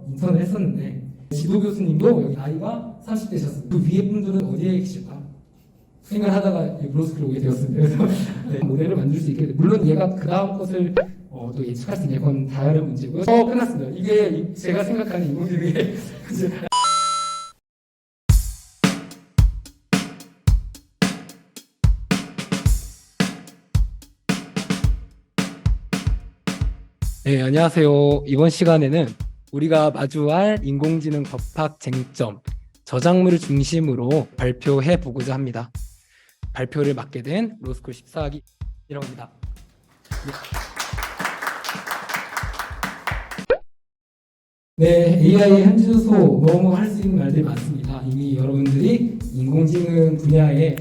인턴을 했었는데 지도 교수님도 여기 나이가 30대셨습니다. 그 위에 분들은 어디에 계실까 생각하다가 브로스크를 오게 되었습니다. 그래서 네, 모델을 만들 수 있게 물론 얘가 그 다음 것을 또 예측할 수 있냐 그건 다른 문제고요. 끝났습니다. 이게 제가 생각하는 인공지능의 네, 안녕하세요. 이번 시간에는 우리가 마주할 인공지능 법학 쟁점, 저작물을 중심으로 발표해 보고자 합니다. 발표를 맡게 된 로스쿨 14학기 1학기입니다. 네, AI 한 주소 너무 할 수 있는 말들이 많습니다. 이미 여러분들이 인공지능 분야의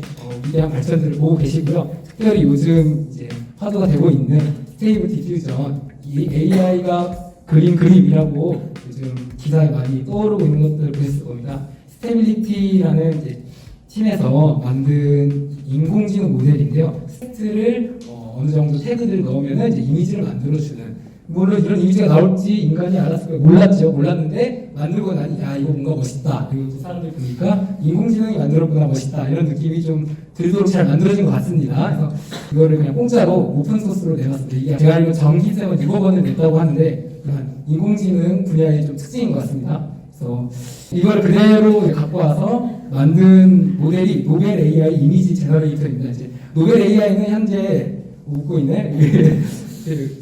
위대한 발전들을 보고 계시고요. 특별히 요즘 이제 화두가 되고 있는 스테이블 디퓨전, 이 AI가 그린 그림이라고 요즘 기사에 많이 떠오르고 있는 것들을 보셨을 겁니다. 스테빌리티라는 이제 팀에서 만든 인공지능 모델인데요. 텍스트를 어느 정도 태그들을 넣으면 이제 이미지를 만들어주는. 물론 이런 이미지가 나올지 인간이 알았을 거예요. 몰랐는데 만들고 나니 야 이거 뭔가 멋있다. 그리고 또 사람들 보니까 인공지능이 만들었구나 멋있다. 이런 느낌이 좀 들도록 잘 만들어진 것 같습니다. 그래서 그거를 그냥 공짜로 오픈 소스로 내놨습니다. 이게 제가 알기로 전기세만 6억 원을 냈다고 하는데 인공지능 분야의 좀 특징인 것 같습니다. 그래서 이걸 그대로 갖고 와서 만든 모델이 노벨 AI 이미지 제너레이터입니다. 이제 노벨 AI는 현재 웃고 있네.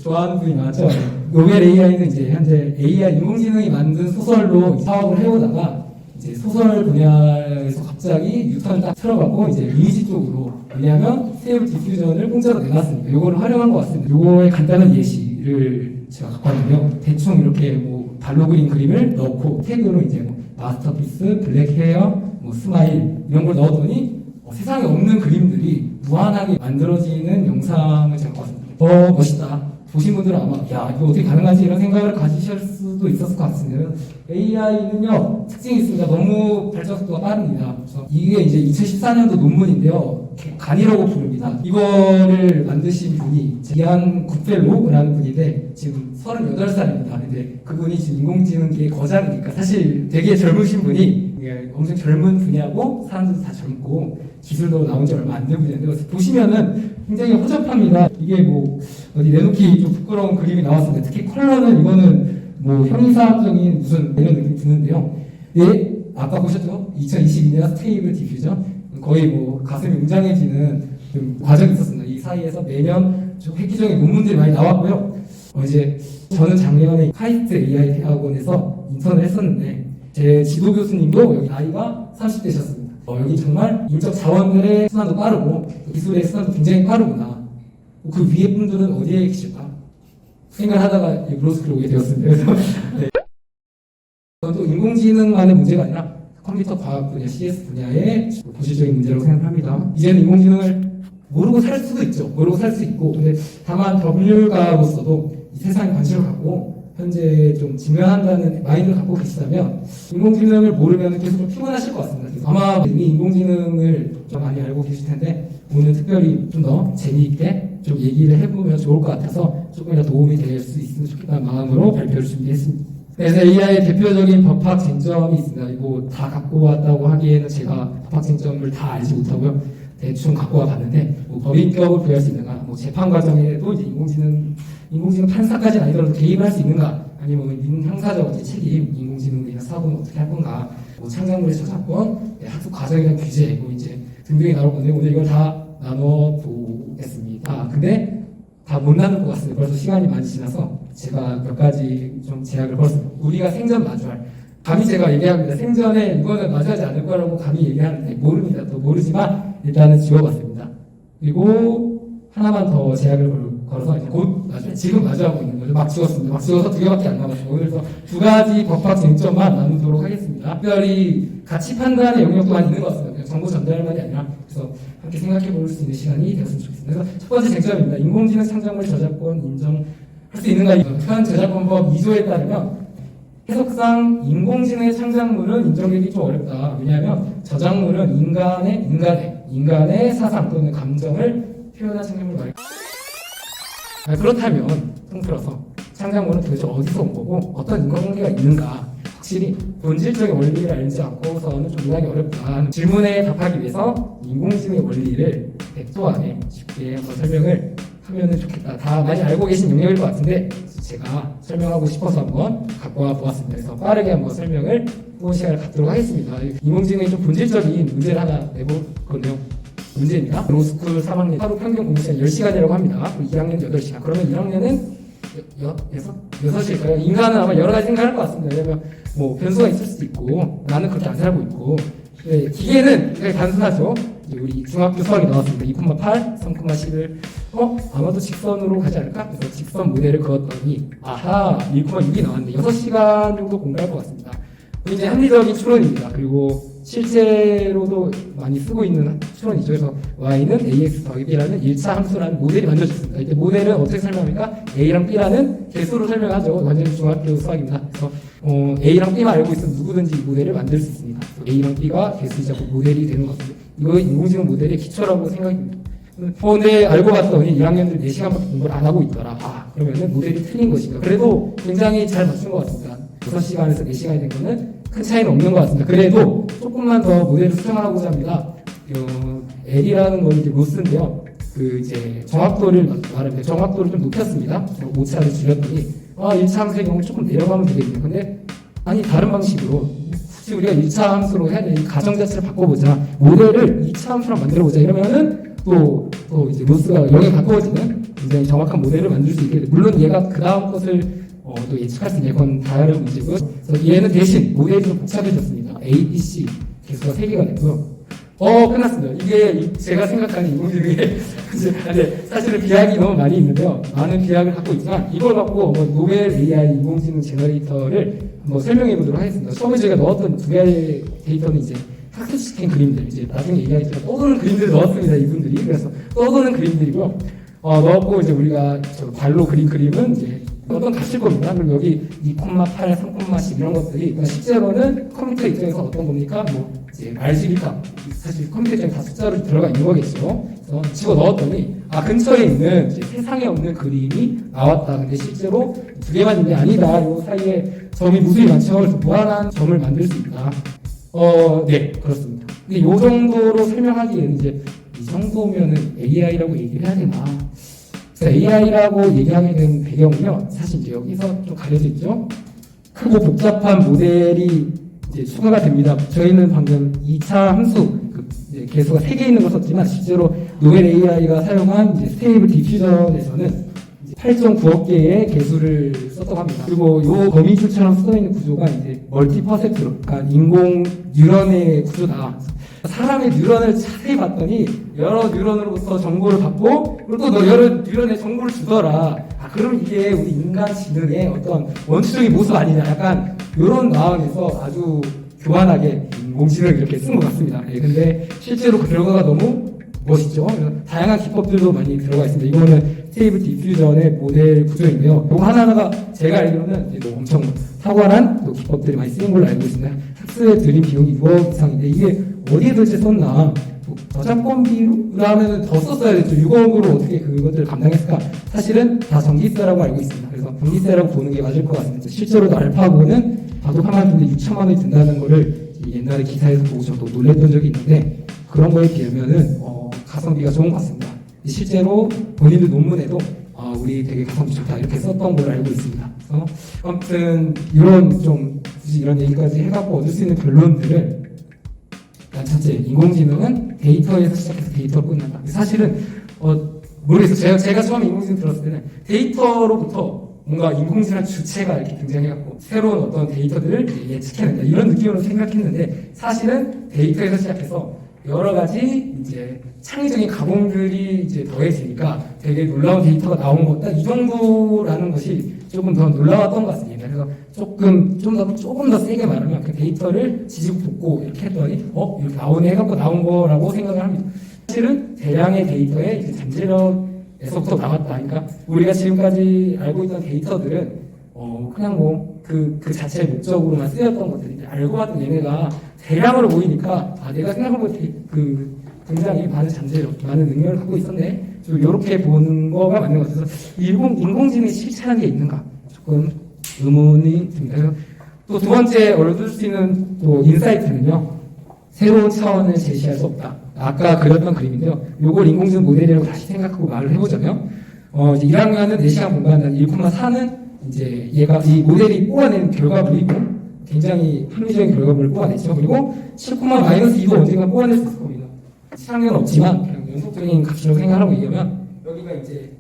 좋아하는 분이 많죠. 노벨 AI는 이제 현재 AI 인공지능이 만든 소설로 사업을 해오다가 이제 소설 분야에서 갑자기 유턴을 딱 틀어갖고 이제 이미지 쪽으로 왜냐하면 스테이블 디퓨전을 공짜로 내놨으니까 요거를 활용한 것 같습니다. 요거의 간단한 예시를 제가 갖고 왔는데요. 대충 이렇게 뭐 발로 그린 그림을 넣고 태그로 이제 뭐 마스터피스, 블랙 헤어, 뭐 스마일 이런 걸 넣었더니 세상에 없는 그림들이 무한하게 만들어지는 영상을 제가 봤습니다. 멋있다. 보신 분들은 아마 야 이거 어떻게 가능하지 이런 생각을 가지실 수도 있었을 것 같습니다. AI는요 특징이 있습니다. 너무 발전 속도가 빠릅니다. 그래서 이게 이제 2014년도 논문인데요. 간이라고 부릅니다. 이거를 만드신 분이 이안 굿펠로우라는 분인데 지금 38살입니다. 근데 그분이 지금 인공지능계의 거장이니까 사실 되게 젊으신 분이 엄청 젊은 분야고 사람들도 다 젊고 기술도 나온 지 얼마 안 된 분인데 보시면은 굉장히 허접합니다. 이게 뭐 어디 내놓기 좀 부끄러운 그림이 나왔습니다. 특히 컬러는 이거는 뭐 형이사학적인 무슨 이런 느낌이 드는데요. 예, 아까 보셨죠? 2022년 스테이블 디퓨전 거의 뭐 가슴이 웅장해지는 좀 과정이 있었습니다. 이 사이에서 매년 좀 획기적인 논문들이 많이 나왔고요. 이제 저는 작년에 카이스트 AI 대학원에서 인턴을 했었는데 제 지도 교수님도 여기 나이가 30대셨습니다. 여기 정말 인적 자원들의 순환도 빠르고 기술의 순환도 굉장히 빠르구나. 그 위에 분들은 어디에 계실까 생각하다가 브로스크를 오게 되었습니다. 그래서 네. 또 인공지능만의 문제가 아니라 컴퓨터 과학 분야, CS 분야의 고질적인 문제라고 생각합니다. 이제는 인공지능을 모르고 살 수도 있죠. 모르고 살 수 있고 근데 다만 전문가로서도 이 세상에 관심을 갖고 현재 좀 직면한다는 마인드를 갖고 계시다면 인공지능을 모르면 계속 좀 피곤하실 것 같습니다. 그래서 아마 이미 인공지능을 좀 많이 알고 계실 텐데 오늘 특별히 좀 더 재미있게 좀 얘기를 해보면 좋을 것 같아서 조금이라도 도움이 될 수 있으면 좋겠다는 마음으로 발표를 준비했습니다. 그래서 AI의 대표적인 법학 쟁점이 있습니다. 이거 다 갖고 왔다고 하기에는 제가 법학 쟁점을 다 알지 못하고요. 대충 갖고 와 봤는데 뭐 법인격을 부여할 수 있는가, 뭐 재판 과정에도 이제 인공지능 판사까지는 아니더라도 개입을 할 수 있는가, 아니면 민형사적 책임, 인공지능이나 사고는 어떻게 할 건가, 뭐 창작물의 저작권, 학습 과정에 대한 규제, 뭐 이제 등등이 나올 건데 오늘 이걸 다 나눠보겠습니다. 근데 다 못 나눌 것 같습니다. 벌써 시간이 많이 지나서 제가 몇 가지 좀 제약을 걸었습니다. 우리가 생전 마주할 감히 제가 얘기합니다. 생전에 이거는 마주하지 않을 거라고 감히 얘기하는데 모릅니다. 또 모르지만 일단은 지워봤습니다. 그리고 하나만 더 제약을 걸어서 이제 곧 지금 마주하고 있는 거죠. 막 지웠습니다. 막 지워서 2개밖에 안 남았어요. 그래서 2가지 법학 쟁점만 나누도록 하겠습니다. 특별히 가치 판단의 영역도 많이 있는 것 같습니다. 그냥 정보 전달만이 아니라 그래서 함께 생각해 볼 수 있는 시간이 되었으면 좋겠습니다. 그래서 첫 번째 쟁점입니다. 인공지능 창작물 저작권 인정할 수 있는가? 현 저작권법 2조에 따르면 해석상 인공지능의 창작물은 인정되기 좀 어렵다. 왜냐하면 저작물은 인간의 사상 또는 감정을 표현한 창작물 말이다. 그렇다면 통틀어서 창작물은 도대체 어디서 온 거고 어떤 인과관계가 있는가 확실히 본질적인 원리를 알지 않고서는 좀 상당히 어렵다. 질문에 답하기 위해서 인공지능의 원리를 100도 안에 쉽게 한번 설명을 하면 좋겠다. 다 많이 알고 계신 영역일 것 같은데 제가 설명하고 싶어서 한번 갖고 와 보았습니다. 그래서 빠르게 한번 설명을 해보는 시간을 갖도록 하겠습니다. 인공지능의 좀 본질적인 문제를 하나 내볼 건데요. 문제입니다. 로스쿨 3학년 하루 평균 공부시간 10시간이라고 합니다. 2학년 8시간. 그러면 1학년은 6시일까요? 인간은 아마 여러 가지 생각할 것 같습니다. 왜냐면 뭐 변수가 있을 수도 있고 나는 그렇게 안 살고 있고 네, 기계는 되게 단순하죠. 우리 중학교 수학이 나왔습니다. 2,8, 3,11 아마도 직선으로 가지 않을까? 그래서 직선 모델을 그었더니 아하 1,6이 나왔는데 6시간 정도 공부할 것 같습니다. 굉장히 합리적인 추론입니다. 그리고 실제로도 많이 쓰고 있는 추론이죠. 그래서 y는 ax 더하기 b라는 1차 함수라는 모델이 만들어졌습니다. 이때 모델은 어떻게 설명합니까? a랑 b라는 개수로 설명하죠. 완전히 중학교 수학입니다. 그래서 a랑 b만 알고 있으면 누구든지 이 모델을 만들 수 있습니다. a랑 b가 개수이자 모델이 되는 것입니다. 이거 인공지능 모델의 기초라고 생각이 듭니다. 근데 알고 봤더니 1학년들 4시간밖에 공부를 안 하고 있더라. 그러면은 모델이 틀린 것이다. 그래도 굉장히 잘 맞춘 것 같습니다. 6시간에서 4시간이 된 거는 큰 차이는 없는 것 같습니다. 그래도 조금만 더 모델을 수정을 하고자 합니다. L이라는 건 이제 로스인데요. 이제 정확도를 말하면 정확도를 좀 높였습니다. 오차를 줄였더니 1차 함수의 경우 조금 내려가면 되겠네요. 근데 아니 다른 방식으로 굳이 우리가 1차 함수로 해야 되는 가정 자체를 바꿔보자. 모델을 2차 함수로 만들어보자. 이러면은 또 이제 로스가 0에 가까워지는 굉장히 정확한 모델을 만들 수 있게 돼요. 물론 얘가 그 다음 것을 또 예측할 수 있는 건 다른 문제고요. 그래서 얘는 대신 모델이 좀 복잡해졌습니다. A, B, C 개수가 3개가 됐고요. 끝났습니다. 이게 제가 생각하는 인공지능의 사실은 비약이 너무 많이 있는데요. 많은 비약을 갖고 있지만 이걸 갖고 노벨 AI 인공지능 제너레이터를 한번 설명해 보도록 하겠습니다. 처음에 제가 넣었던 두 개의 데이터는 이제 학습시킨 그림들, 이제 나중에 얘기하겠지만 떠도는 그림들을 넣었습니다. 이분들이. 그래서 떠도는 그림들이고요. 넣었고 이제 우리가 발로 그린 그림은 이제 어떤 값일 겁니다. 그리고 여기 2,8, 3,10 이런 것들이 그러니까 실제로는 컴퓨터 입장에서 어떤 겁니까? 이제 말식일값. 사실 컴퓨터 입장에 다 숫자로 들어가 있는 거겠죠. 그래서 집어 넣었더니 근처에 있는 이제 세상에 없는 그림이 나왔다. 근데 실제로 두 개만 있는 게 아니다. 이 사이에 점이 무수히 많죠. 그래서 무한한 점을 만들 수 있다. 네, 그렇습니다. 근데 이 정도로 설명하기에는 이제 이 정도면은 AI라고 얘기를 해야 되나? AI라고 얘기하게 된 배경은요, 사실 이제 여기서 좀 가려져 있죠. 크고 복잡한 모델이 이제 추가가 됩니다. 저희는 방금 2차 함수, 개수가 3개 있는 걸 썼지만, 실제로 노벨 AI가 사용한 이제 스테이블 디퓨전에서는 8.9억 개의 개수를 썼다고 합니다. 그리고 이 거미줄처럼 써있는 구조가 이제 멀티 퍼셉트로, 그러니까 인공 뉴런의 구조다. 사람의 뉴런을 자세히 봤더니 여러 뉴런으로부터 정보를 받고 그리고 또 여러 뉴런에 정보를 주더라. 그럼 이게 우리 인간 지능의 어떤 원초적인 모습 아니냐. 약간 이런 마음에서 아주 교환하게 인공지능을 이렇게 쓴 것 같습니다. 근데 실제로 그 결과가 너무 멋있죠. 다양한 기법들도 많이 들어가 있습니다. 이거는 스테이블 디퓨전의 모델 구조인데요. 이거 하나하나가 제가 알기로는 엄청 탁월한 기법들이 많이 쓰인 걸로 알고 있습니다. 학습에 들인 비용이 6억 이상인데 이게 어디에 도대체 썼나? 저작권비로 하면 더 썼어야 됐죠. 6억으로 어떻게 그것들을 감당했을까? 사실은 다 전기세라고 알고 있습니다. 그래서 전기세라고 보는 게 맞을 것 같습니다. 실제로도 알파고는 바둑 하나인데 6천만 원이 든다는 거를 옛날에 기사에서 보고 저도 놀랬던 적이 있는데 그런 거에 비하면은 가성비가 좋은 것 같습니다. 실제로 본인들 논문에도 우리 되게 가성비 좋다 이렇게 썼던 걸 알고 있습니다. 그래서 아무튼 굳이 이런 얘기까지 해갖고 얻을 수 있는 결론들을 첫째, 인공지능은 데이터에서 시작해서 데이터로 끝난다. 사실은 모르겠어요. 제가 처음에 인공지능 들었을 때는 데이터로부터 뭔가 인공지능 주체가 이렇게 등장해갖고 새로운 어떤 데이터들을 예측해낸다 이런 느낌으로 생각했는데 사실은 데이터에서 시작해서 여러 가지 이제 창의적인 가공들이 이제 더해지니까 되게 놀라운 데이터가 나온 거다. 이 정도라는 것이 조금 더 놀라웠던 것 같습니다. 그래서 조금 더 세게 말하면 그 데이터를 지지고 볶고 이렇게 했더니 이렇게 나오네 해갖고 나온 거라고 생각을 합니다. 사실은 대량의 데이터에 이제 잠재력에서부터 나왔다. 그러니까 우리가 지금까지 알고 있던 데이터들은 그냥 그 자체의 목적으로만 쓰였던 것들인데 알고 봤더니 얘네가 대량으로 보이니까 내가 생각한 굉장히 많은 잠재력, 많은 능력을 갖고 있었네. 좀 이렇게 보는 거가 맞는 것 같아서 인공지능이 실체라는 게 있는가 조금 의문이 듭니다. 또 또 두 번째 얻을 수 있는 또 인사이트는요. 새로운 차원을 제시할 수 없다. 아까 그렸던 그림인데요. 요걸 인공지능 모델이라고 다시 생각하고 말을 해보자면, 이제 1학년은 4시간 공부한다는 1,4는 이제 얘가 이 모델이 뽑아낸 결과물이고, 굉장히 합리적인 결과물을 뽑아냈죠. 그리고 7,-2도 언젠가 뽑아낼 수 있을 겁니다. 7학년은 없지만, 그냥 연속적인 값이라고 생각하고 얘기하면, 여기가 이제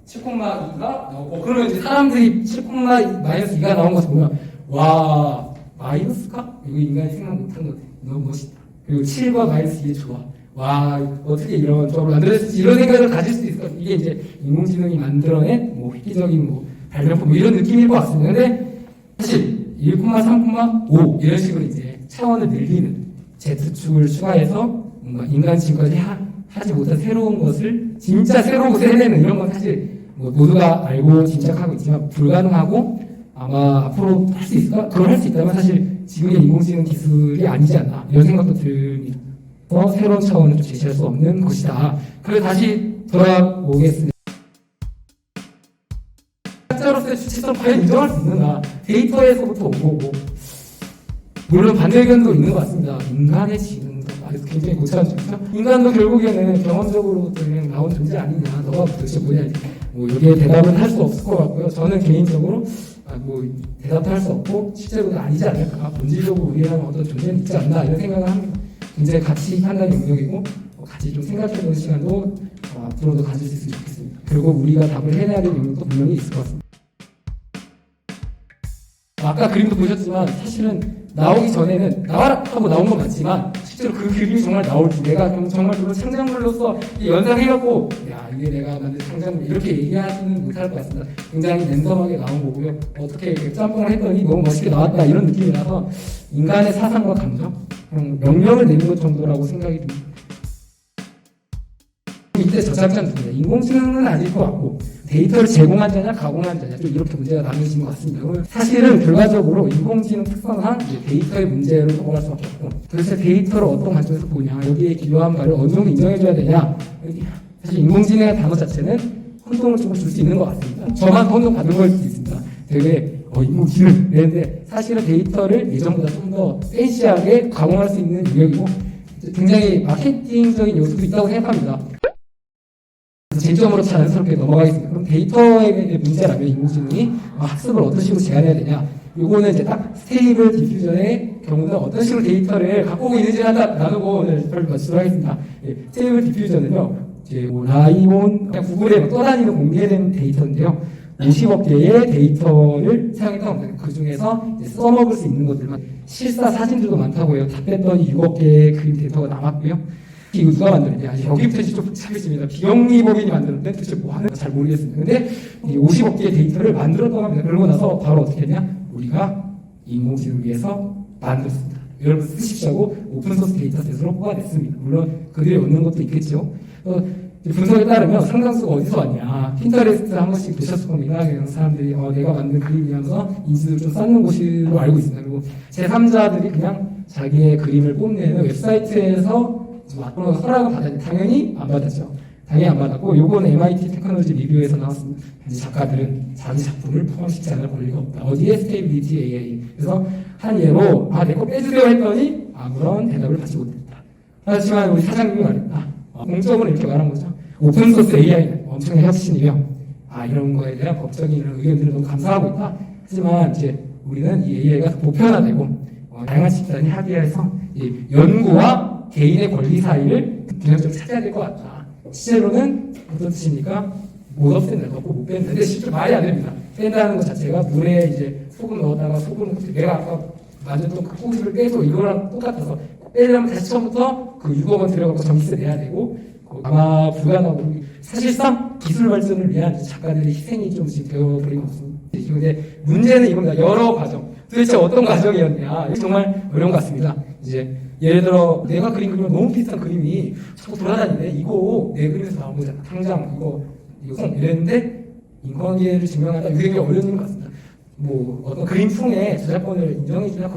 7,2가 나오고, 그러면 이제 사람들이 7,-2가 나온 것을 보면, 와, 마이너스가? 이거 인간이 생각 못한 것 같아. 너무 멋있다. 그리고 7과 -2의 조합. 와, 어떻게 이런 조합을 만들어냈을지 이런 생각을 가질 수도 있을 것 같아요. 이게 이제 인공지능이 만들어낸 뭐 획기적인 뭐 발명품 뭐 이런 느낌일 것 같습니다. 근데 사실 1, 3,5 이런 식으로 이제 차원을 늘리는 Z축을 추가해서 뭔가 인간 지금까지 하지 못한 새로운 것을 진짜 새로운 것을 해내는 이런 건 사실 뭐 모두가 알고 짐작하고 있지만 불가능하고 아마 앞으로 할 수 있을까? 그걸 할 수 있다면 사실 지금의 인공지능 기술이 아니지 않나 이런 생각도 듭니다. 새로운 차원을 좀 제시할 수 없는 것이다. 그래서 다시 돌아오겠습니다. 학자로서의 주체성 과연 인정할 수 있는가? 데이터에서부터 오고 물론 반대 의견도 있는 것 같습니다. 인간의 지능도 말해서 굉장히 고차원 중이죠. 인간도 결국에는 경험적으로 그냥 나온 존재 아니냐. 너가 도대체 뭐냐. 뭐 여기에 대답은 할 수 없을 것 같고요. 저는 개인적으로 뭐 대답할 수 없고 실제로는 아니지 않을까. 본질적으로 우리라는 어떤 존재는 있지 않나 이런 생각을 합니다. 굉장히 가치 판단 영역이고 같이 좀 생각해보는 시간도 앞으로도 가질 수 있으면 좋겠습니다. 그리고 우리가 답을 해내야 될 영역도 분명히 있을 것 같습니다. 아까 그림도 보셨지만 사실은 나오기 전에는 나와라 하고 나온 건 맞지만 실제로 그 그림이 정말 나올지 내가 정말 그런 창작물로서 연상해갖고 야 이게 내가 만든 창작물 이렇게 얘기하지는 못할 것 같습니다. 굉장히 랜덤하게 나온 거고요. 어떻게 이렇게 짬뽕을 했더니 너무 멋있게 나왔다 이런 느낌이라서 인간의 사상과 감정 명령을 내는 것 정도라고 생각이 듭니다. 이때 저작자는 누구냐? 인공지능은 아닐 것 같고 데이터를 제공한 자냐 가공한 자냐 좀 이렇게 문제가 나뉘어진 것 같습니다. 그러면 사실은 결과적으로 인공지능 특성상 데이터의 문제로 넘어갈 수밖에 없고 도대체 데이터를 어떤 관점에서 보냐 여기에 기여한 바를 어느 정도 인정해줘야 되냐 사실 인공지능의 단어 자체는 혼동을 조금 줄 수 있는 것 같습니다. 저만 혼동 받은 걸 수도 있습니다. 되게 인공지능 이랬는데 사실은 데이터를 예전보다 좀 더 팬시하게 가공할 수 있는 영역이고 굉장히 마케팅적인 요소도 있다고 생각합니다. 쟁점으로 자연스럽게 넘어가겠습니다. 그럼 데이터의 문제라면 인공지능이 학습을 어떤 식으로 제한해야 되냐? 요거는 이제 딱 스테이블 디퓨전의 경우는 어떤 식으로 데이터를 갖고 오고 있는지 하나 나누고 오늘 별 마치도록 하겠습니다. 스테이블 디퓨전은요, 이제 뭐 라이온, 구글에 떠다니는 공개된 데이터인데요. 50억 개의 데이터를 사용했다고 합니다. 그 중에서 써먹을 수 있는 것들만 실사 사진들도 많다고 해요. 다 뺐더니 6억 개의 그림 데이터가 남았고요. 이거 누가 만들었냐? 아직 여기부터 좀 복잡해집니다. 비영리법인이 만들었는데 도대체 뭐 하는지 잘 모르겠습니다. 근데 이 50억 개의 데이터를 만들었다고 합니다. 그러고 나서 바로 어떻게 했냐? 우리가 인공지능을 위해서 만들었습니다. 여러분 쓰십시오. 오픈소스 데이터셋으로 뽑아냈습니다. 물론 그들이 얻는 것도 있겠죠. 분석에 따르면 상당수가 어디서 왔냐? 핀터레스트 한 번씩 보셨을 겁니다. 그냥 사람들이 내가 만든 그림이면서 인지도를 좀 쌓는 곳으로 알고 있습니다. 그리고 제3자들이 그냥 자기의 그림을 뽐내는 웹사이트에서 허락을 받았는데 당연히 안 받았죠. 당연히 안 받았고 요건 MIT 테크놀로지 리뷰에서 나왔습니다. 작가들은 자기 작품을 포함시키지 않을 권리가 없다. 어디에 스테이빌리티 AI. 그래서 한 예로 내 거 빼주세요 했더니 아무런 대답을 받지 못했다. 하지만 우리 사장님이 말했다. 공적으로 이렇게 말한 거죠. 오픈소스 AI는 엄청난 혁신이며 이런 거에 대한 법적인 이런 의견들을 너무 감사하고 있다. 하지만 이제 우리는 이 AI가 보편화되고 다양한 집단이 합의해서 연구와 개인의 권리 사이를 균형적으로 찾아야 될 것 같다. 실제로는 어떤 뜻입니까? 못 없앤다, 못 뺀다. 근데 실제로 말이 안 됩니다. 뺀다는 것 자체가 물에 이제 소금 넣었다가 소금 내가 아까 만졌던 그 소금을 빼도 이거랑 똑같아서 빼려면 다시 처음부터 그 6억 원 들여갖고 전기세 내야 되고 아마 불가능하고 사실상 기술 발전을 위한 작가들의 희생이 좀 지금 되어버린 것 같습니다. 근데 문제는 이겁니다. 여러 과정. 도대체 어떤 과정이었냐. 정말 어려운 것 같습니다. 이제 예를 들어 내가 그린 그림과 너무 비슷한 그림이 자꾸 돌아다니네. 이거 내 그림에서 나온 거잖아. 당장 이거 이랬는데 인과관계를 증명하다 이게 어려운 것 같습니다. 뭐 어떤 그림풍의 저작권을 인정해주냐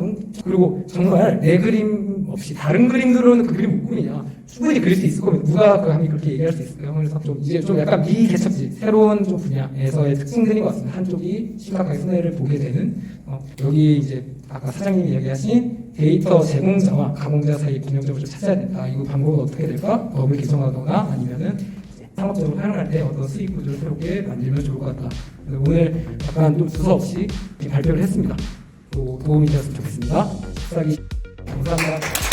그리고 정말 내 그림 없이 다른 그림들로는 그 그림 못 그리냐 충분히 그릴 수 있을 거면 누가 감히 그렇게 얘기할 수 있을까요? 그래서 좀 이제 좀 약간 미개척지 새로운 좀 분야에서의 특징들인 것 같습니다. 한쪽이 심각하게 손해를 보게 되는 여기 이제 아까 사장님이 얘기하신 데이터 제공자와 가공자 사이 균형점을 좀 찾아야 된다. 이거 방법은 어떻게 될까? 법을 개정하거나 아니면은 상업적으로 활용할 때 어떤 수익 구조를 새롭게 만들면 좋을 것 같다. 그래서 오늘 약간 좀 두서없이 발표를 했습니다. 또 도움이 되었으면 좋겠습니다. 감사합니다.